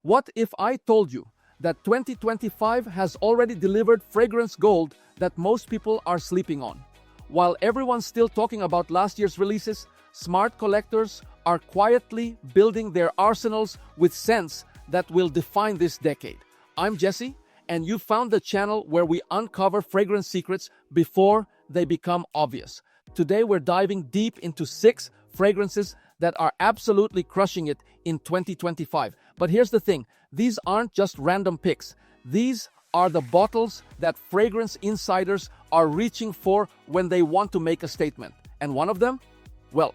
What if I told you that 2025 has already delivered fragrance gold that most people are sleeping on? While everyone's still talking about last year's releases, smart collectors are quietly building their arsenals with scents that will define this decade. I'm Jesse, and you found the channel where we uncover fragrance secrets before they become obvious. Today we're diving deep into 6 fragrances that are absolutely crushing it in 2025. But here's the thing, these aren't just random picks. These are the bottles that fragrance insiders are reaching for when they want to make a statement. And one of them? Well,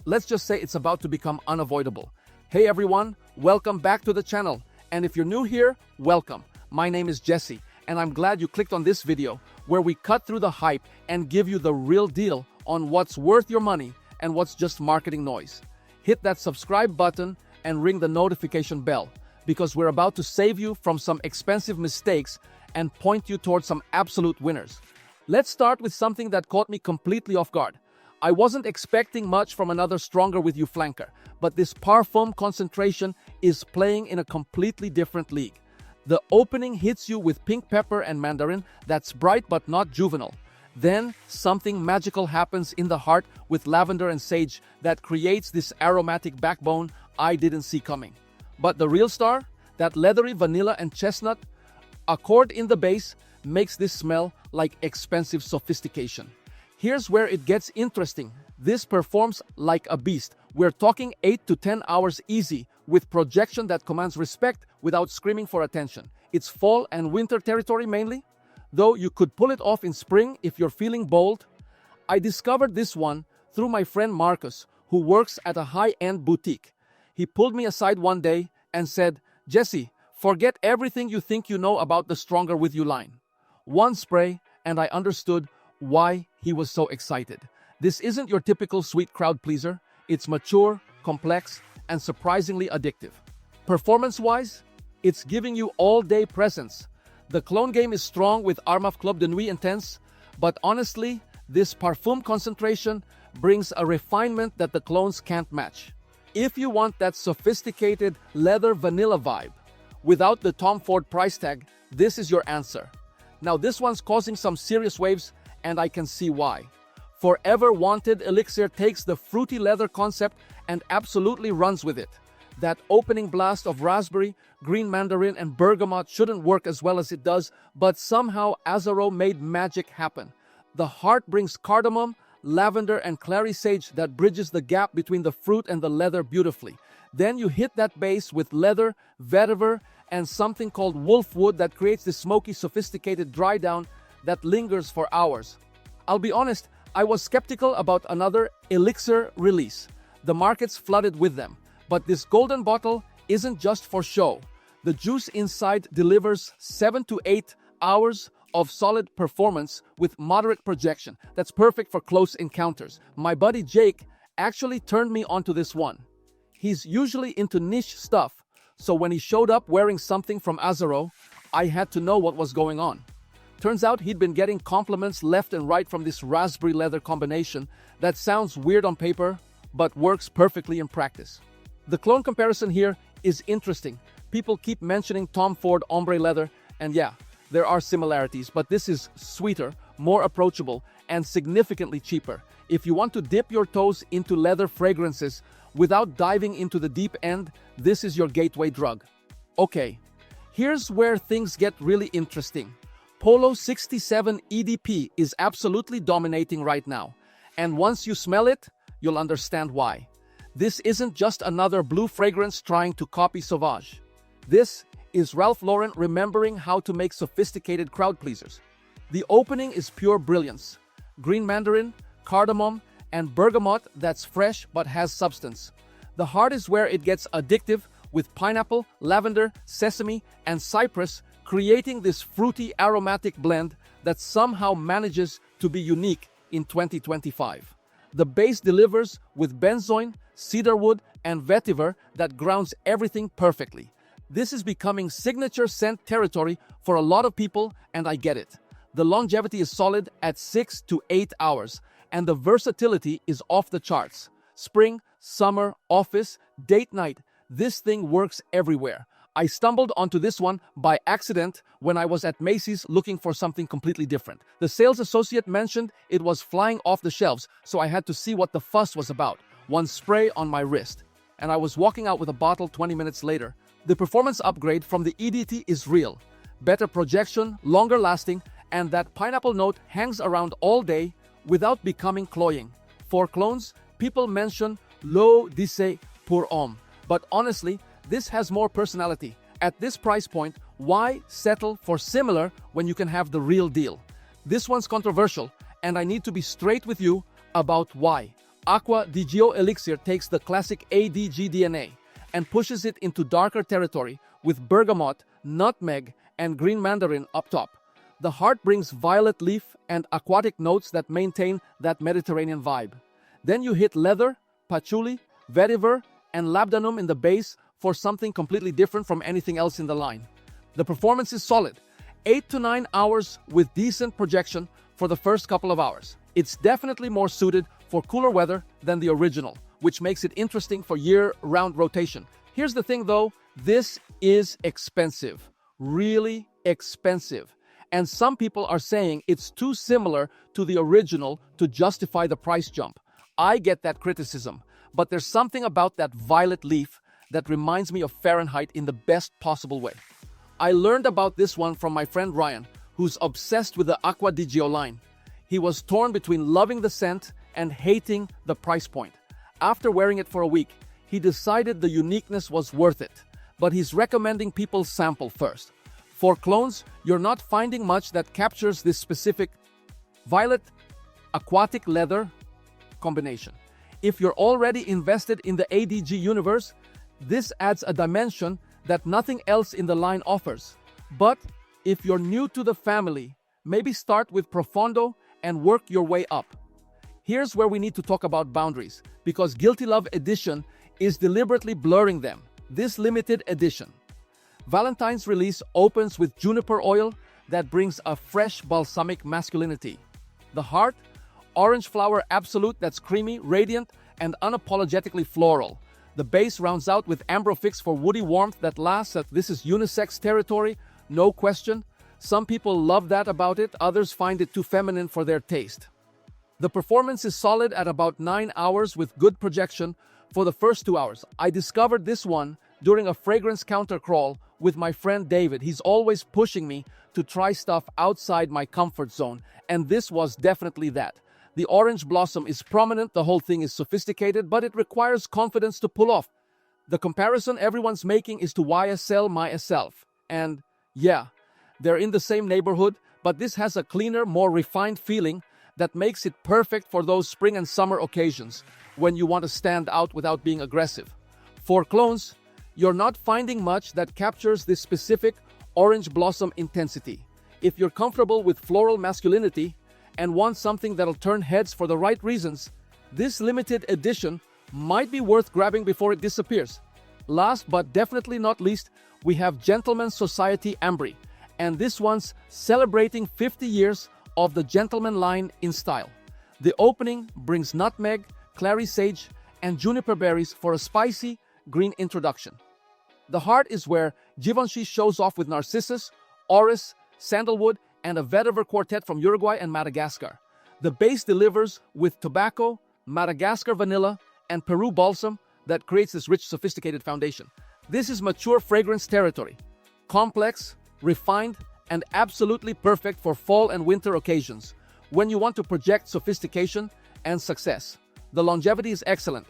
let's just say it's about to become unavoidable. Hey everyone, welcome back to the channel. And if you're new here, welcome. My name is Jesse, and I'm glad you clicked on this video where we cut through the hype and give you the real deal on what's worth your money and what's just marketing noise. Hit that subscribe button and ring the notification bell, because we're about to save you from some expensive mistakes and point you towards some absolute winners. Let's start with something that caught me completely off guard. I wasn't expecting much from another Stronger With You flanker, but this parfum concentration is playing in a completely different league. The opening hits you with pink pepper and mandarin that's bright but not juvenile. Then something magical happens in the heart with lavender and sage that creates this aromatic backbone I didn't see coming. But the real star, that leathery vanilla and chestnut accord in the base, makes this smell like expensive sophistication. Here's where it gets interesting. This performs like a beast. We're talking 8 to 10 hours easy, with projection that commands respect without screaming for attention. It's fall and winter territory mainly, though you could pull it off in spring if you're feeling bold. I discovered this one through my friend Marcus, who works at a high-end boutique. He pulled me aside one day and said, "Jesse, forget everything you think you know about the Stronger With You line." One spray, and I understood why he was so excited. This isn't your typical sweet crowd pleaser. It's mature, complex, and surprisingly addictive. Performance-wise, it's giving you all-day presence. The cologne game is strong with Armaf Club de Nuit Intense, but honestly, this parfum concentration brings a refinement that the colognes can't match. If you want that sophisticated leather vanilla vibe, without the Tom Ford price tag, this is your answer. Now this one's causing some serious waves, and I can see why. Forever Wanted Elixir takes the fruity leather concept and absolutely runs with it. That opening blast of raspberry, green mandarin, and bergamot shouldn't work as well as it does, but somehow Azaro made magic happen. The heart brings cardamom, lavender, and clary sage that bridges the gap between the fruit and the leather beautifully. Then you hit that base with leather, vetiver, and something called wolfwood that creates this smoky, sophisticated dry down that lingers for hours. I'll be honest, I was skeptical about another elixir release. The market's flooded with them. But this golden bottle isn't just for show. The juice inside delivers 7 to 8 hours of solid performance with moderate projection. That's perfect for close encounters. My buddy Jake actually turned me onto this one. He's usually into niche stuff, so when he showed up wearing something from Azaro, I had to know what was going on. Turns out he'd been getting compliments left and right from this raspberry leather combination that sounds weird on paper, but works perfectly in practice. The clone comparison here is interesting. People keep mentioning Tom Ford ombre leather, and yeah, there are similarities, but this is sweeter, more approachable, and significantly cheaper. If you want to dip your toes into leather fragrances without diving into the deep end, this is your gateway drug. Okay, here's where things get really interesting. Polo 67 EDP is absolutely dominating right now, and once you smell it, you'll understand why. This isn't just another blue fragrance trying to copy Sauvage. This is Ralph Lauren remembering how to make sophisticated crowd pleasers. The opening is pure brilliance. Green mandarin, cardamom, and bergamot that's fresh but has substance. The heart is where it gets addictive with pineapple, lavender, sesame, and cypress, creating this fruity aromatic blend that somehow manages to be unique in 2025. The base delivers with benzoin, cedarwood, and vetiver that grounds everything perfectly. This is becoming signature scent territory for a lot of people, and I get it. The longevity is solid at 6 to 8 hours, and the versatility is off the charts. Spring, summer, office, date night, this thing works everywhere. I stumbled onto this one by accident when I was at Macy's looking for something completely different. The sales associate mentioned it was flying off the shelves, so I had to see what the fuss was about. One spray on my wrist, and I was walking out with a bottle 20 minutes later. The performance upgrade from the EDT is real. Better projection, longer lasting, and that pineapple note hangs around all day without becoming cloying. For clones, people mention l'eau d'essai pour homme, but honestly, this has more personality. At this price point, why settle for similar when you can have the real deal? This one's controversial, and I need to be straight with you about why. Aqua di Gio Elixir takes the classic ADG DNA and pushes it into darker territory with bergamot, nutmeg, and green mandarin up top. The heart brings violet leaf and aquatic notes that maintain that Mediterranean vibe. Then you hit leather, patchouli, vetiver, and labdanum in the base for something completely different from anything else in the line. The performance is solid, 8 to 9 hours with decent projection for the first couple of hours. It's definitely more suited for cooler weather than the original, which makes it interesting for year-round rotation. Here's the thing though, this is expensive, really expensive. And some people are saying it's too similar to the original to justify the price jump. I get that criticism, but there's something about that violet leaf that reminds me of Fahrenheit in the best possible way. I learned about this one from my friend Ryan, who's obsessed with the Aqua di Gio line. He was torn between loving the scent and hating the price point. After wearing it for a week, he decided the uniqueness was worth it, but he's recommending people sample first. For clones, you're not finding much that captures this specific violet aquatic leather combination. If you're already invested in the ADG universe, this adds a dimension that nothing else in the line offers. But if you're new to the family, maybe start with Profondo and work your way up. Here's where we need to talk about boundaries, because Guilty Love Edition is deliberately blurring them. This limited edition Valentine's release opens with juniper oil that brings a fresh balsamic masculinity. The heart, orange flower absolute that's creamy, radiant, and unapologetically floral. The base rounds out with ambrofix for woody warmth that lasts. This is unisex territory, no question. Some people love that about it, others find it too feminine for their taste. The performance is solid at about 9 hours with good projection for the first 2 hours. I discovered this one during a fragrance counter crawl with my friend David. He's always pushing me to try stuff outside my comfort zone, and this was definitely that. The orange blossom is prominent, the whole thing is sophisticated, but it requires confidence to pull off. The comparison everyone's making is to YSL myself. And yeah, they're in the same neighborhood, but this has a cleaner, more refined feeling that makes it perfect for those spring and summer occasions when you want to stand out without being aggressive. For clones, you're not finding much that captures this specific orange blossom intensity. If you're comfortable with floral masculinity and want something that'll turn heads for the right reasons, this limited edition might be worth grabbing before it disappears. Last but definitely not least, we have Gentleman's Society Ambry, and this one's celebrating 50 years of the Gentleman line in style. The opening brings nutmeg, clary sage, and juniper berries for a spicy, green introduction. The heart is where Givenchy shows off with narcissus, orris, sandalwood, and a vetiver quartet from Uruguay and Madagascar. The base delivers with tobacco, Madagascar vanilla, and Peru balsam that creates this rich, sophisticated foundation. This is mature fragrance territory. Complex, refined, and absolutely perfect for fall and winter occasions, when you want to project sophistication and success. The longevity is excellent,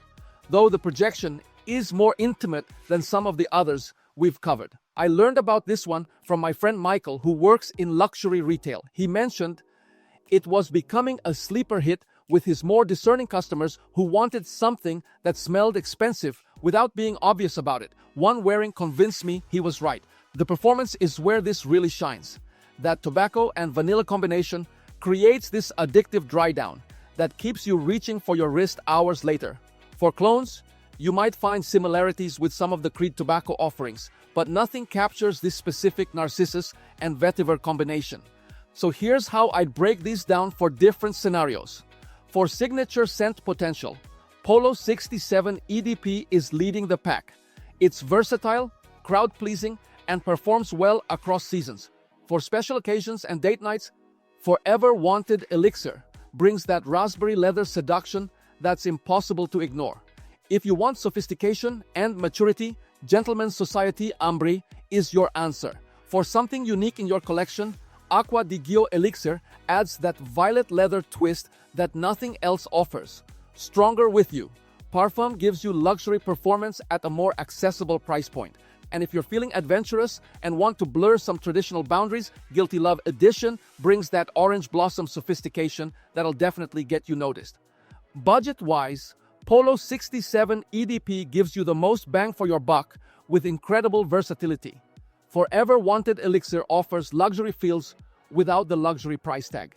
though the projection is more intimate than some of the others we've covered. I learned about this one from my friend Michael, who works in luxury retail. He mentioned it was becoming a sleeper hit with his more discerning customers who wanted something that smelled expensive without being obvious about it. One wearing convinced me he was right. The performance is where this really shines. That tobacco and vanilla combination creates this addictive dry down that keeps you reaching for your wrist hours later. For clones, you might find similarities with some of the Creed tobacco offerings, but nothing captures this specific narcissus and vetiver combination. So here's how I'd break these down for different scenarios. For signature scent potential, Polo 67 EDP is leading the pack. It's versatile, crowd-pleasing, and performs well across seasons. For special occasions and date nights, Forever Wanted Elixir brings that raspberry leather seduction that's impossible to ignore. If you want sophistication and maturity, Gentleman's Society Ambre is your answer. For something unique in your collection, Aqua di Gio Elixir adds that violet leather twist that nothing else offers. Stronger with you. Parfum gives you luxury performance at a more accessible price point. And if you're feeling adventurous and want to blur some traditional boundaries, Guilty Love Edition brings that orange blossom sophistication that'll definitely get you noticed. Budget-wise, Polo 67 EDP gives you the most bang for your buck with incredible versatility. Forever Wanted Elixir offers luxury feels without the luxury price tag.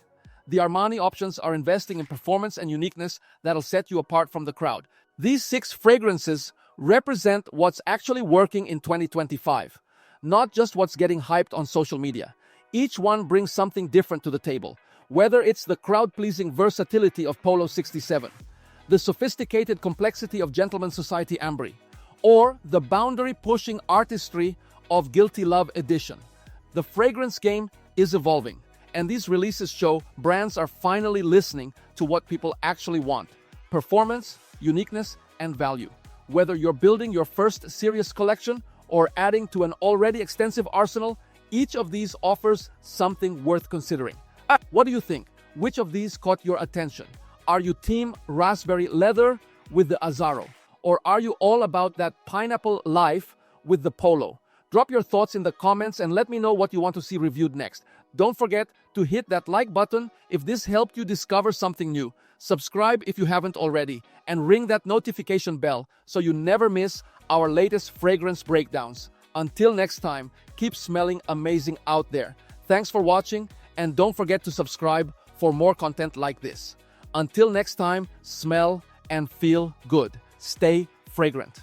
The Armani options are investing in performance and uniqueness that'll set you apart from the crowd. These 6 fragrances represent what's actually working in 2025, not just what's getting hyped on social media. Each one brings something different to the table, whether it's the crowd-pleasing versatility of Polo 67, the sophisticated complexity of Gentleman's Society Ambre, or the boundary-pushing artistry of Guilty Love Edition. The fragrance game is evolving, and these releases show brands are finally listening to what people actually want: performance, uniqueness, and value. Whether you're building your first serious collection or adding to an already extensive arsenal, each of these offers something worth considering. What do you think? Which of these caught your attention? Are you team raspberry leather with the Azzaro? Or are you all about that pineapple life with the Polo? Drop your thoughts in the comments and let me know what you want to see reviewed next. Don't forget to hit that like button if this helped you discover something new. Subscribe if you haven't already, and ring that notification bell so you never miss our latest fragrance breakdowns. Until next time, keep smelling amazing out there. Thanks for watching, and don't forget to subscribe for more content like this. Until next time, smell and feel good. Stay fragrant.